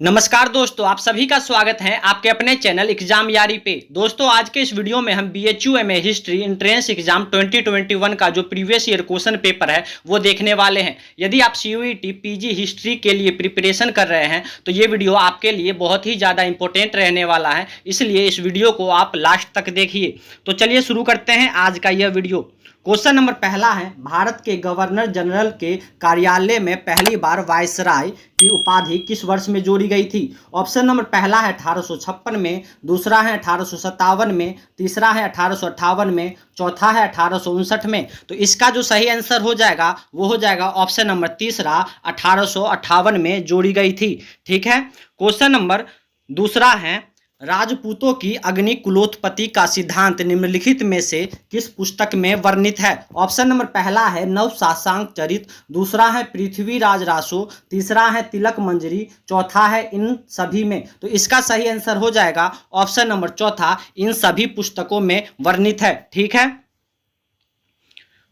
नमस्कार दोस्तों, आप सभी का स्वागत है आपके अपने चैनल एग्जाम यारी पे। दोस्तों, आज के इस वीडियो में हम BHU MA history entrance exam 2021 का जो प्रीवियस ईयर क्वेश्चन पेपर है वो देखने वाले हैं। यदि आप सीयूईटी पीजी हिस्ट्री के लिए प्रिपरेशन कर रहे हैं तो ये वीडियो आपके लिए बहुत ही ज़्यादा इंपॉर्टेंट रहने वाला है, इसलिए इस वीडियो को आप लास्ट तक देखिए। तो चलिए शुरू करते हैं आज का यह वीडियो। क्वेश्चन नंबर पहला है, भारत के गवर्नर जनरल के कार्यालय में पहली बार वायसराय की उपाधि किस वर्ष में जोड़ी गई थी? ऑप्शन नंबर पहला है 1856 में, दूसरा है 1857 में, तीसरा है 1858 में, चौथा है 1859 में। तो इसका जो सही आंसर हो जाएगा वो हो जाएगा ऑप्शन नंबर तीसरा, 1858 में जोड़ी गई थी। ठीक है। क्वेश्चन नंबर दूसरा है, राजपूतों की अग्नि कुलोत्पत्ति का सिद्धांत निम्नलिखित में से किस पुस्तक में वर्णित है? ऑप्शन नंबर पहला है नव साशांक चरित, दूसरा है पृथ्वीराज रासो, तीसरा है तिलक मंजरी, चौथा है इन सभी में। तो इसका सही आंसर हो जाएगा ऑप्शन नंबर चौथा, इन सभी पुस्तकों में वर्णित है। ठीक है।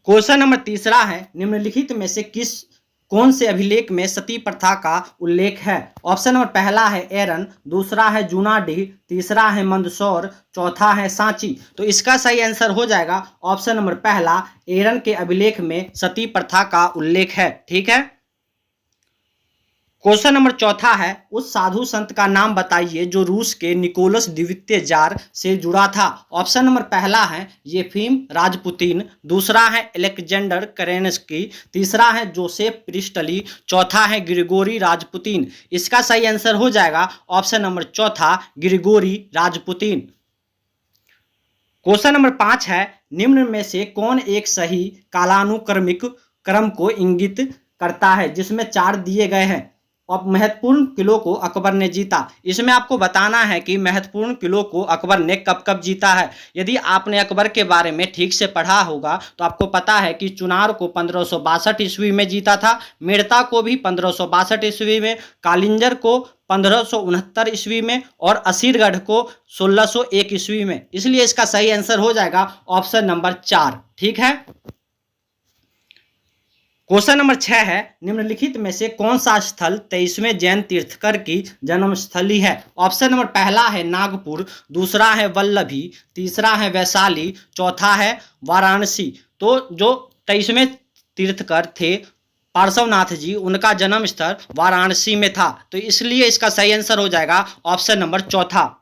क्वेश्चन नंबर तीसरा है, निम्नलिखित में से कौन से अभिलेख में सती प्रथा का उल्लेख है? ऑप्शन नंबर पहला है एरन, दूसरा है जूनाडीह, तीसरा है मंदसौर, चौथा है सांची। तो इसका सही आंसर हो जाएगा ऑप्शन नंबर पहला, एरन के अभिलेख में सती प्रथा का उल्लेख है। ठीक है। क्वेश्चन नंबर चौथा है, उस साधु संत का नाम बताइए जो रूस के निकोलस द्वितीय जार से जुड़ा था। ऑप्शन नंबर पहला है येफिम राजपुतिन, दूसरा है अलेक्जेंडर करेन्स्की, तीसरा है जोसेफ प्रिस्टली, चौथा है ग्रिगोरी राजपुतिन। इसका सही आंसर हो जाएगा ऑप्शन नंबर चौथा, ग्रिगोरी राजपुतिन। क्वेश्चन नंबर 5 है, निम्न में से कौन एक सही कालानुक्रमिक क्रम को इंगित करता है जिसमें 4 दिए गए हैं? अब महत्वपूर्ण किलों को अकबर ने जीता। इसमें आपको बताना है कि महत्वपूर्ण किलों को अकबर ने कब कब जीता है। यदि आपने अकबर के बारे में ठीक से पढ़ा होगा तो आपको पता है कि चुनार को 1562 ईस्वी में जीता था, मेड़ता को भी 1562 ईस्वी में, कालिंजर को 1569 ईस्वी में और असीरगढ़ को 1601 ईस्वी में। इसलिए इसका सही आंसर हो जाएगा ऑप्शन नंबर 4। ठीक है। क्वेश्चन नंबर 6 है, निम्नलिखित में से कौन सा स्थल 23वें जैन तीर्थकर की जन्मस्थली है? ऑप्शन नंबर पहला है नागपुर, दूसरा है वल्लभी, तीसरा है वैशाली, चौथा है वाराणसी। तो जो 23वें तीर्थकर थे पार्श्वनाथ जी, उनका जन्म स्थल वाराणसी में था, तो इसलिए इसका सही आंसर हो जाएगा ऑप्शन नंबर चौथा।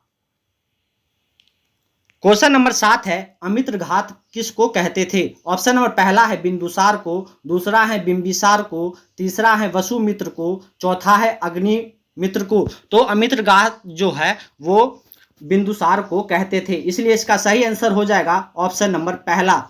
क्वेश्चन नंबर 7 है, अमित्र घात किसको कहते थे? ऑप्शन नंबर पहला है बिंदुसार को, दूसरा है बिंबिसार को, तीसरा है वसुमित्र को, चौथा है अग्निमित्र को। तो अमित्र घात जो है वो बिंदुसार को कहते थे, इसलिए इसका सही आंसर हो जाएगा ऑप्शन नंबर पहला।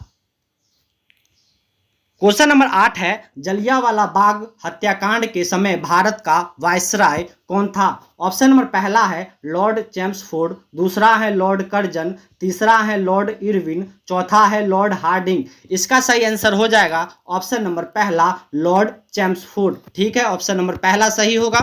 क्वेश्चन नंबर 8 है, जलियांवाला बाग हत्याकांड के समय भारत का वायसराय कौन था? ऑप्शन नंबर पहला है लॉर्ड चैम्सफोर्ड, दूसरा है लॉर्ड कर्जन, तीसरा है लॉर्ड इरविन, चौथा है लॉर्ड हार्डिंग। इसका सही आंसर हो जाएगा ऑप्शन नंबर पहला, लॉर्ड चैम्सफोर्ड। ठीक है, ऑप्शन नंबर पहला सही होगा।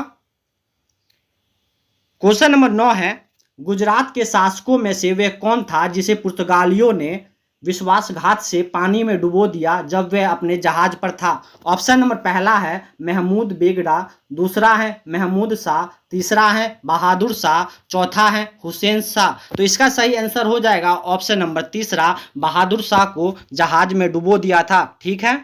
क्वेश्चन नंबर 9 है, गुजरात के शासकों में से वह कौन था जिसे पुर्तगालियों ने विश्वासघात से पानी में डुबो दिया जब वह अपने जहाज पर था? ऑप्शन नंबर पहला है महमूद बेगड़ा, दूसरा है महमूद शाह, तीसरा है बहादुर शाह, चौथा है हुसैन शाह। तो इसका सही आंसर हो जाएगा ऑप्शन नंबर तीसरा, बहादुर शाह को जहाज में डुबो दिया था। ठीक है।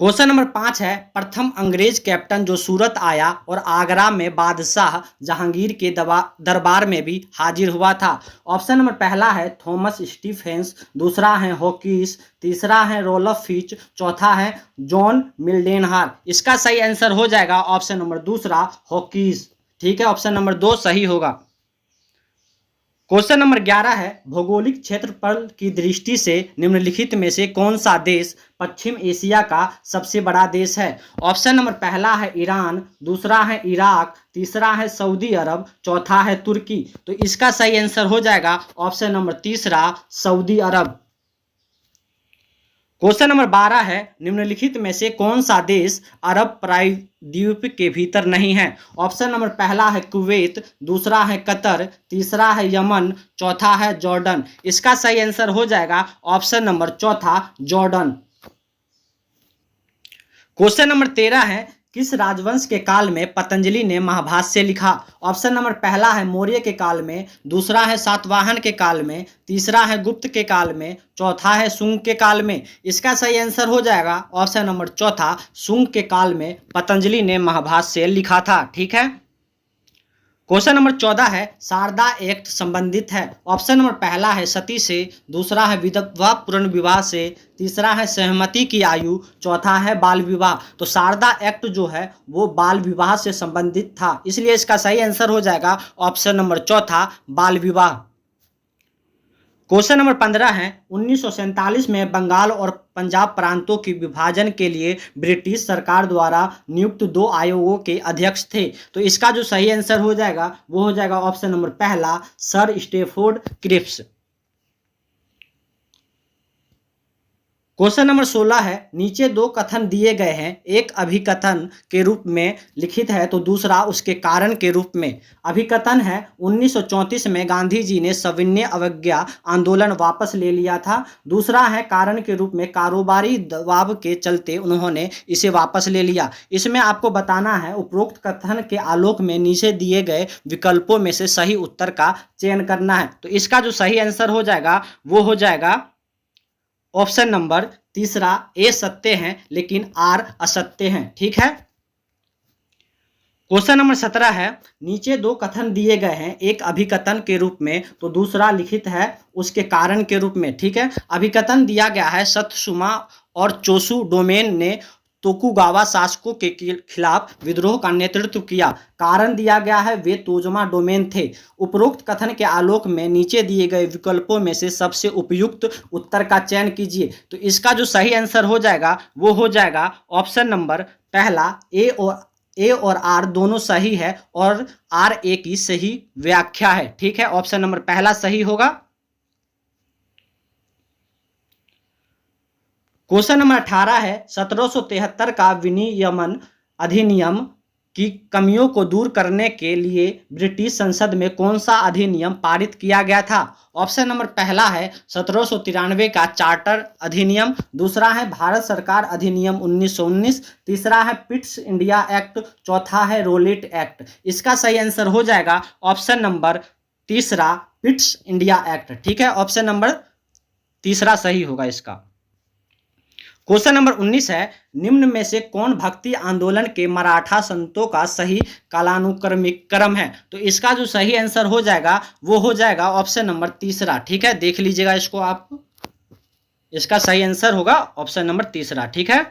क्वेश्चन नंबर 5 है, प्रथम अंग्रेज कैप्टन जो सूरत आया और आगरा में बादशाह जहांगीर के दरबार में भी हाजिर हुआ था? ऑप्शन नंबर पहला है थॉमस स्टीफेंस, दूसरा है हॉकिस, तीसरा है रोलफ फिच, चौथा है जॉन मिल्डेनहार। इसका सही आंसर हो जाएगा ऑप्शन नंबर दूसरा, हॉकिस। ठीक है, ऑप्शन नंबर 2 सही होगा। क्वेश्चन नंबर 11 है, भौगोलिक क्षेत्रफल की दृष्टि से निम्नलिखित में से कौन सा देश पश्चिम एशिया का सबसे बड़ा देश है? ऑप्शन नंबर पहला है ईरान, दूसरा है इराक, तीसरा है सऊदी अरब, चौथा है तुर्की। तो इसका सही आंसर हो जाएगा ऑप्शन नंबर तीसरा, सऊदी अरब। क्वेश्चन नंबर 12 है, निम्नलिखित में से कौन सा देश अरब प्रायद्वीप के भीतर नहीं है? ऑप्शन नंबर पहला है कुवैत, दूसरा है कतर, तीसरा है यमन, चौथा है जॉर्डन। इसका सही आंसर हो जाएगा ऑप्शन नंबर चौथा, जॉर्डन। क्वेश्चन नंबर 13 है, किस राजवंश के काल में पतंजलि ने महाभाष्य लिखा? ऑप्शन नंबर पहला है मौर्य के काल में, दूसरा है सातवाहन के काल में, तीसरा है गुप्त के काल में, चौथा है शुंग के काल में। इसका सही आंसर हो जाएगा ऑप्शन नंबर चौथा, शुंग के काल में पतंजलि ने महाभाष्य लिखा था। ठीक है। क्वेश्चन नंबर 14 है शारदा एक्ट संबंधित है। ऑप्शन नंबर पहला है सती से, दूसरा है विधवा पुनर्विवाह से, तीसरा है सहमति की आयु, चौथा है बाल विवाह। तो शारदा एक्ट जो है वो बाल विवाह से संबंधित था, इसलिए इसका सही आंसर हो जाएगा ऑप्शन नंबर चौथा, बाल विवाह। क्वेश्चन नंबर 15 है 1947 में बंगाल और पंजाब प्रांतों की विभाजन के लिए ब्रिटिश सरकार द्वारा नियुक्त 2 आयोगों के अध्यक्ष थे। तो इसका जो सही आंसर हो जाएगा वो हो जाएगा ऑप्शन नंबर पहला, sir Stafford Cripps. Question number 16 है नीचे 2 कथन दिए गए हैं, एक अभिकथन के रूप में लिखित है तो दूसरा उसके कारण के रूप में। अभिकथन है 1934 में गांधी जी ने सविनय अवज्ञा आंदोलन वापस ले लिया था, दूसरा है कारण के रूप में कारोबारी दबाव के चलते उन्होंने इसे वापस ले लिया। इसमें आपको बताना है उपरोक्त कथन के आलोक में नीचे दिए गए विकल्पों में से सही उत्तर का चयन करना है। तो इसका जो सही आंसर हो जाएगा वो हो जाएगा ऑप्शन नंबर तीसरा, ए सत्य हैं लेकिन आर असत्य हैं। ठीक है। क्वेश्चन नंबर 17 है नीचे 2 कथन दिए गए हैं, एक अभिकथन के रूप में तो दूसरा लिखित है उसके कारण के रूप में। ठीक है। अभिकथन दिया गया है सत्सुमा और चोसु डोमेन ने तोकुगावा शासकों के खिलाफ विद्रोह का नेतृत्व किया। कारण दिया गया है वे तोजमा डोमेन थे। उपरोक्त कथन के आलोक में नीचे दिए गए विकल्पों में से सबसे उपयुक्त उत्तर का चयन कीजिए। तो इसका जो सही आंसर हो जाएगा वो हो जाएगा ऑप्शन नंबर पहला, ए और आर दोनों सही है और आर ए की सही व्याख्या है। ठीक है। ऑप्शन नंबर पहला सही होगा। क्वेश्चन नंबर 18 है 1773 का विनियमन अधिनियम की कमियों को दूर करने के लिए ब्रिटिश संसद में कौन सा अधिनियम पारित किया गया था? ऑप्शन नंबर पहला है 1793 का चार्टर अधिनियम, दूसरा है भारत सरकार अधिनियम 1919, तीसरा है पिट्स इंडिया एक्ट, चौथा है रोलेट एक्ट। इसका सही आंसर हो जाएगा ऑप्शन नंबर तीसरा, पिट्स इंडिया एक्ट। ठीक है। ऑप्शन नंबर तीसरा सही होगा इसका। क्वेश्चन नंबर 19 है निम्न में से कौन भक्ति आंदोलन के मराठा संतों का सही कालानुक्रमिक क्रम है? तो इसका जो सही आंसर हो जाएगा वो हो जाएगा ऑप्शन नंबर तीसरा। ठीक है। देख लीजिएगा इसको आप, इसका सही आंसर होगा ऑप्शन नंबर तीसरा। ठीक है।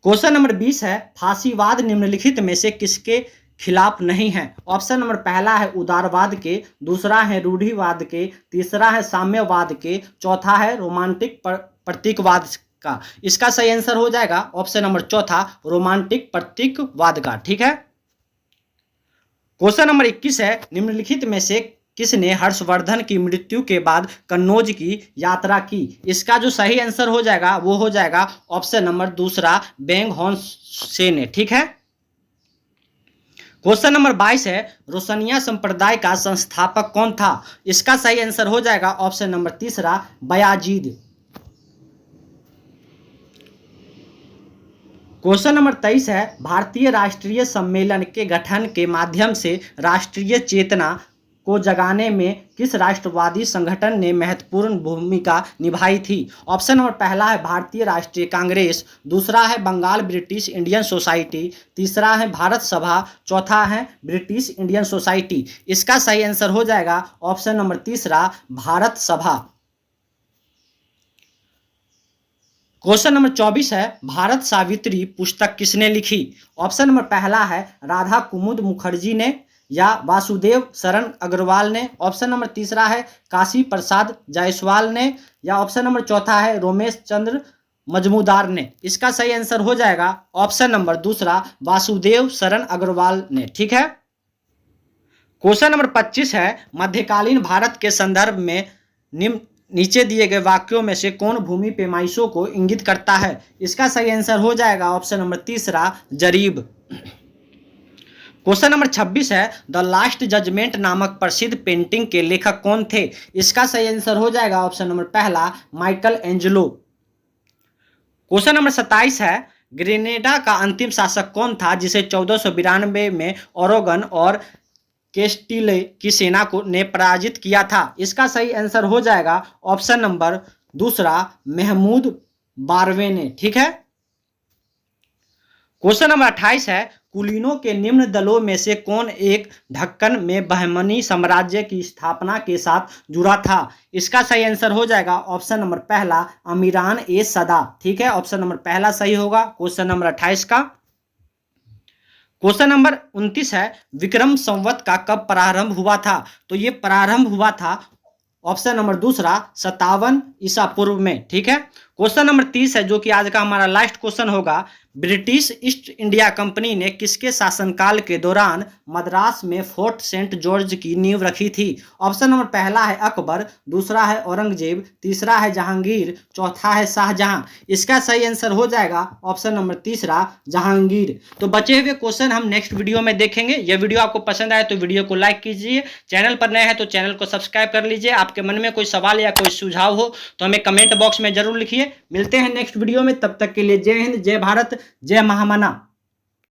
क्वेश्चन नंबर 20 है फांसीवाद निम्नलिखित में से किसके खिलाफ नहीं है? ऑप्शन नंबर पहला है उदारवाद के, दूसरा है रूढ़िवाद के, तीसरा है साम्यवाद के, चौथा है रोमांटिक प्रतीकवाद का। इसका सही आंसर हो जाएगा ऑप्शन नंबर चौथा, रोमांटिक प्रतीकवाद का। ठीक है। क्वेश्चन नंबर 21 है निम्नलिखित में से किसने हर्षवर्धन की मृत्यु के बाद कन्नौज की यात्रा की? इसका जो सही आंसर हो जाएगा वो हो जाएगा ऑप्शन नंबर दूसरा, बेंग होन्से ने। ठीक है। क्वेश्चन नंबर 22 है रोशनिया संप्रदाय का संस्थापक कौन था? इसका सही आंसर हो जाएगा ऑप्शन नंबर तीसरा, बयाजीद। क्वेश्चन नंबर 23 है भारतीय राष्ट्रीय सम्मेलन के गठन के माध्यम से राष्ट्रीय चेतना को जगाने में किस राष्ट्रवादी संगठन ने महत्वपूर्ण भूमिका निभाई थी? ऑप्शन नंबर पहला है भारतीय राष्ट्रीय कांग्रेस, दूसरा है बंगाल ब्रिटिश इंडियन सोसाइटी, तीसरा है भारत सभा, चौथा है ब्रिटिश इंडियन सोसाइटी। इसका सही आंसर हो जाएगा ऑप्शन नंबर तीसरा, भारत सभा। क्वेश्चन नंबर 24 है भारत सावित्री पुस्तक किसने लिखी? ऑप्शन नंबर पहला है राधा कुमुद मुखर्जी ने या वासुदेव शरण अग्रवाल ने, ऑप्शन नंबर तीसरा है काशी प्रसाद जायसवाल ने, या ऑप्शन नंबर चौथा है रोमेश चंद्र मजमूदार ने। इसका सही आंसर हो जाएगा ऑप्शन नंबर दूसरा, वासुदेव शरण अग्रवाल ने। ठीक है। क्वेश्चन नंबर 25 है मध्यकालीन भारत के संदर्भ में नीचे दिए गए वाक्यों में से कौन भूमि पैमाइशों को इंगित करता है? इसका सही आंसर हो जाएगा ऑप्शन नंबर तीसरा, जरीब। क्वेश्चन नंबर 26 है द लास्ट जजमेंट नामक प्रसिद्ध पेंटिंग के लेखक कौन थे? इसका सही आंसर हो जाएगा ऑप्शन नंबर पहला, माइकल एंजेलो। क्वेश्चन नंबर 27 है, ग्रेनेडा का अंतिम शासक कौन था जिसे 1492 में ओरेगन और केस्टिले की सेना को ने पराजित किया था? इसका सही आंसर हो जाएगा ऑप्शन नंबर दूसरा, महमूद बारवे ने। ठीक है। क्वेश्चन नंबर 28 है, कुलीनों के निम्न दलों में से कौन एक ढक्कन में बहमनी साम्राज्य की स्थापना के साथ जुड़ा था? इसका सही आंसर हो जाएगा ऑप्शन नंबर पहला, अमीरान ए सदा। ठीक है, ऑप्शन नंबर पहला सही होगा क्वेश्चन नंबर 28 का। क्वेश्चन नंबर 29 है, विक्रम संवत का कब प्रारंभ हुआ था? तो ये प्रारंभ हुआ था ऑप्शन नंबर दूसरा, 57 ईसा पूर्व में। ठीक है। क्वेश्चन नंबर 30 है, जो कि आज का हमारा लास्ट क्वेश्चन होगा, ब्रिटिश ईस्ट इंडिया कंपनी ने किसके शासनकाल के दौरान मद्रास में फोर्ट सेंट जॉर्ज की नींव रखी थी? ऑप्शन नंबर पहला है अकबर, दूसरा है औरंगजेब, तीसरा है जहांगीर, चौथा है शाहजहां। इसका सही आंसर हो जाएगा ऑप्शन नंबर तीसरा, जहांगीर। तो बचे हुए क्वेश्चन हम नेक्स्ट वीडियो में देखेंगे। यह वीडियो आपको पसंद आए तो वीडियो को लाइक कीजिए, चैनल पर नए हैं तो चैनल को सब्सक्राइब कर लीजिए। आपके मन में कोई सवाल या कोई सुझाव हो तो हमें कमेंट बॉक्स में जरूर लिखिए। मिलते हैं नेक्स्ट वीडियो में, तब तक के लिए जय हिंद, जय भारत, जय महामना।